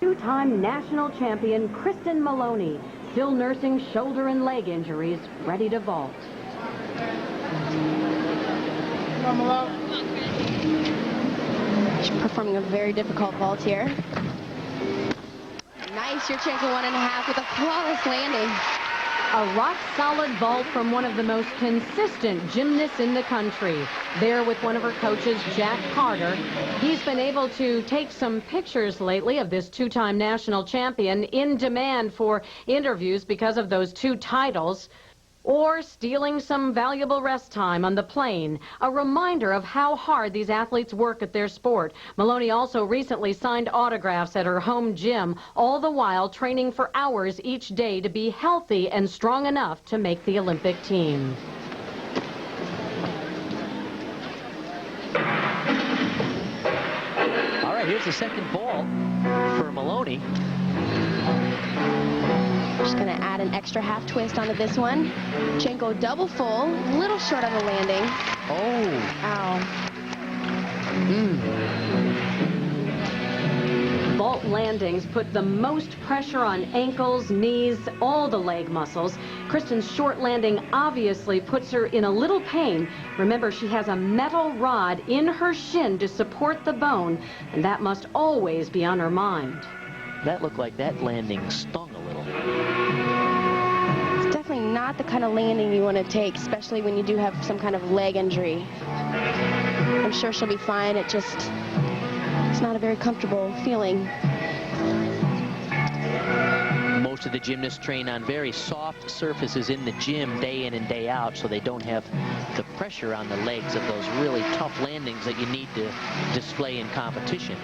two-time national champion Kristen Maloney, still nursing shoulder and leg injuries, ready to vault. She's performing a very difficult vault here. Nice, Yurchenko 1.5 with a flawless landing. A rock-solid vault from one of the most consistent gymnasts in the country. There with one of her coaches, Jack Carter. He's been able to take some pictures lately of this two-time national champion, in demand for interviews because of those 2 titles, or stealing some valuable rest time on the plane. A reminder of how hard these athletes work at their sport. Maloney also recently signed autographs at her home gym, all the while training for hours each day to be healthy and strong enough to make the Olympic team. All right, here's the second ball for Maloney. Just going to add an extra half twist onto this one. Yurchenko double full, little short on the landing. Oh. Ow. Vault landings put the most pressure on ankles, knees, all the leg muscles. Kristen's short landing obviously puts her in a little pain. Remember, she has a metal rod in her shin to support the bone, and that must always be on her mind. That looked like that landing stung a little. It's definitely not the kind of landing you want to take, especially when you do have some kind of leg injury. I'm sure she'll be fine. It's not a very comfortable feeling. Most of the gymnasts train on very soft surfaces in the gym day in and day out, so they don't have the pressure on the legs of those really tough landings that you need to display in competition.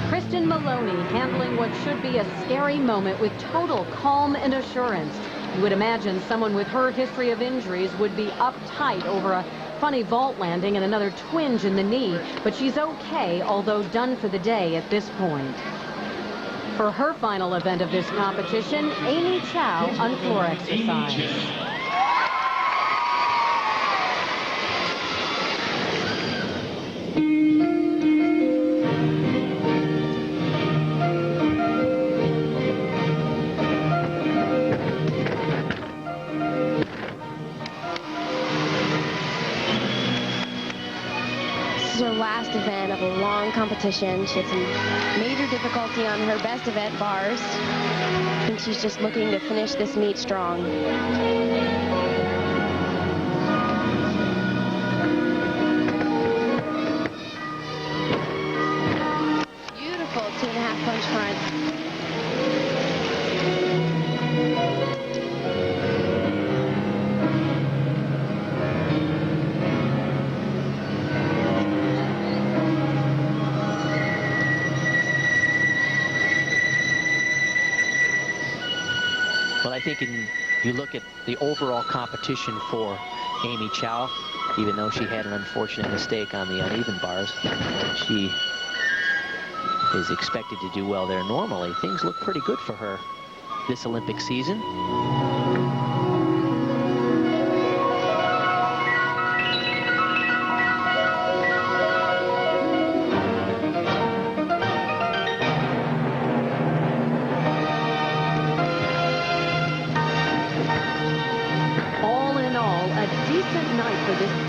Kristen Maloney handling what should be a scary moment with total calm and assurance. You would imagine someone with her history of injuries would be uptight over a funny vault landing and another twinge in the knee, but she's okay, although done for the day at this point. For her final event of this competition, Amy Chow on floor exercise. Her last event of a long competition. She had some major difficulty on her best event, bars. I think she's just looking to finish this meet strong. Beautiful 2.5 punch front. Well, I think you look at the overall competition for Amy Chow, even though she had an unfortunate mistake on the uneven bars, she is expected to do well there normally. Things look pretty good for her this Olympic season.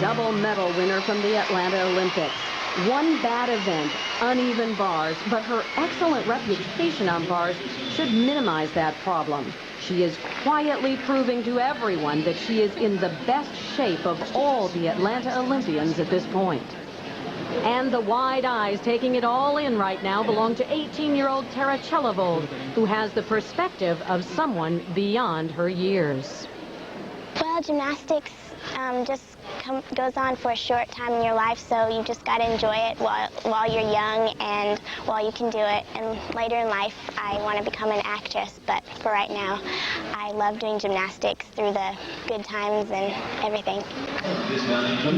Double medal winner from the Atlanta Olympics. One bad event, uneven bars, but her excellent reputation on bars should minimize that problem. She is quietly proving to everyone that she is in the best shape of all the Atlanta Olympians at this point. And the wide eyes taking it all in right now belong to 18-year-old Tara Chelevold, who has the perspective of someone beyond her years. Well, gymnastics just goes on for a short time in your life, so you just got to enjoy it while you're young and while you can do it. And later in life, I want to become an actress, but for right now, I love doing gymnastics through the good times and everything.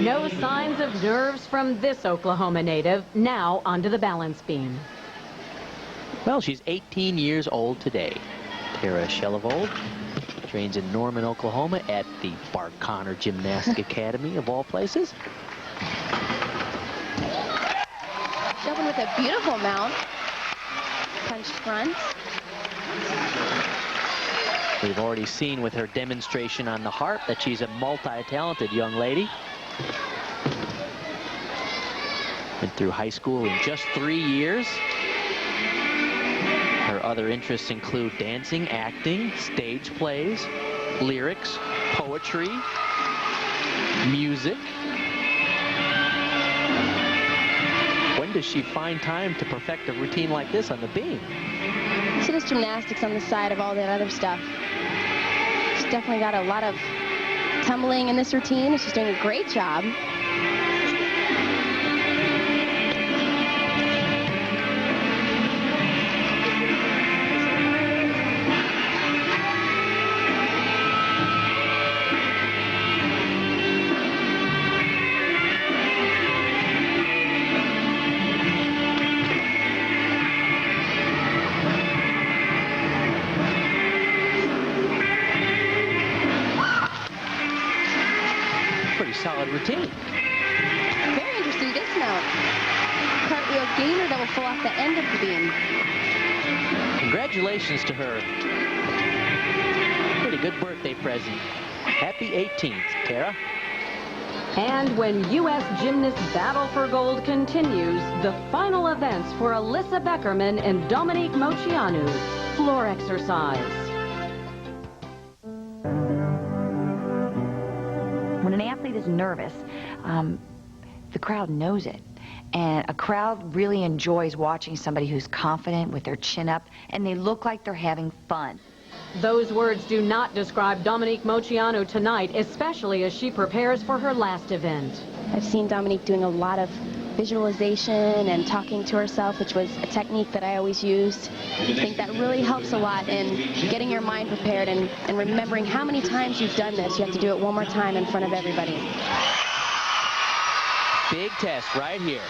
No signs of nerves from this Oklahoma native. Now onto the balance beam. Well, she's 18 years old today. Tara Chelevold trains in Norman, Oklahoma at the Bart Conner Gymnastic Academy, of all places. Jumping with a beautiful mount. punch front. We've already seen with her demonstration on the harp that she's a multi-talented young lady. Went through high school in just 3 years. Her other interests include dancing, acting, stage plays, lyrics, poetry, music. When does she find time to perfect a routine like this on the beam? So does gymnastics on the side of all that other stuff. She's definitely got a lot of tumbling in this routine, and she's doing a great job. Solid routine. Very interesting dismount. Cartwheel gainer that will fall off the end of the beam. Congratulations to her. Pretty good birthday present. Happy 18th, Tara. And when U.S. gymnasts battle for gold continues, the final events for Alyssa Beckerman and Dominique Moceanu. Floor exercise. When an athlete is nervous, the crowd knows it. And a crowd really enjoys watching somebody who's confident with their chin up, and they look like they're having fun. Those words do not describe Dominique Moceanu tonight, especially as she prepares for her last event. I've seen Dominique doing a lot of visualization and talking to herself, which was a technique that I always used. I think that really helps a lot in getting your mind prepared and remembering how many times you've done this. You have to do it one more time in front of everybody. Big test right here.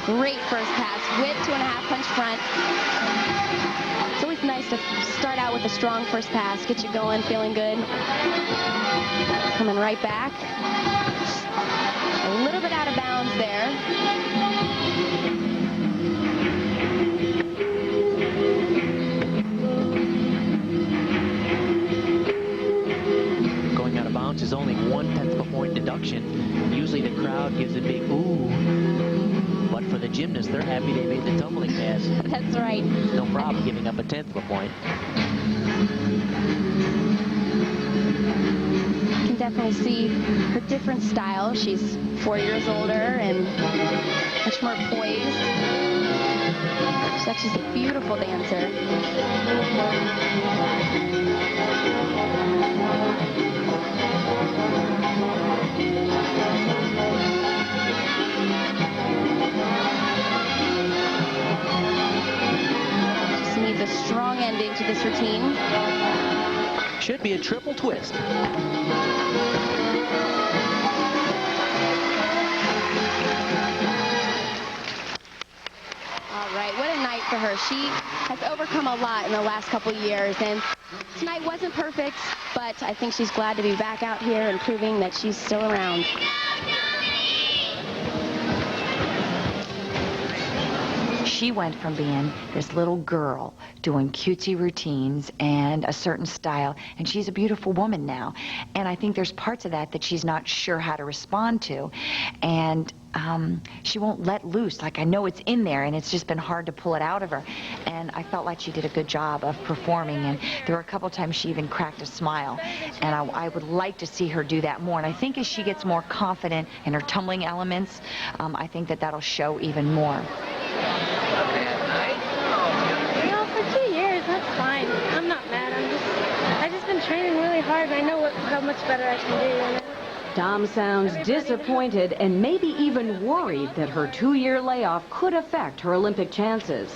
Great first pass, with 2.5 punch front. It's always nice to start out with a strong first pass, get you going, feeling good. Coming right back. A little bit out of bounds there. Going out of bounds is only 1/10 of a point deduction. Usually the crowd gives a big ooh. But for the gymnasts, they're happy they made the tumbling pass. That's right. No problem giving up 1/10 of a point. You can definitely see her different style. She's 4 years older and much more poised. She's a beautiful dancer. Just needs a strong ending to this routine. Should be a triple twist. All right, what a night for her. She has overcome a lot in the last couple years, and tonight wasn't perfect, but I think she's glad to be back out here and proving that she's still around. She went from being this little girl doing cutesy routines and a certain style, and she's a beautiful woman now. And I think there's parts of that that she's not sure how to respond to. And she won't let loose. Like, I know it's in there, and it's just been hard to pull it out of her. And I felt like she did a good job of performing, and there were a couple times she even cracked a smile. And I would like to see her do that more. And I think as she gets more confident in her tumbling elements, I think that that'll show even more. You know, for 2 years, that's fine. I'm not mad. I've just been training really hard, and I know how much better I can do. You know? Dom sounds disappointed and maybe even worried that her 2-year layoff could affect her Olympic chances.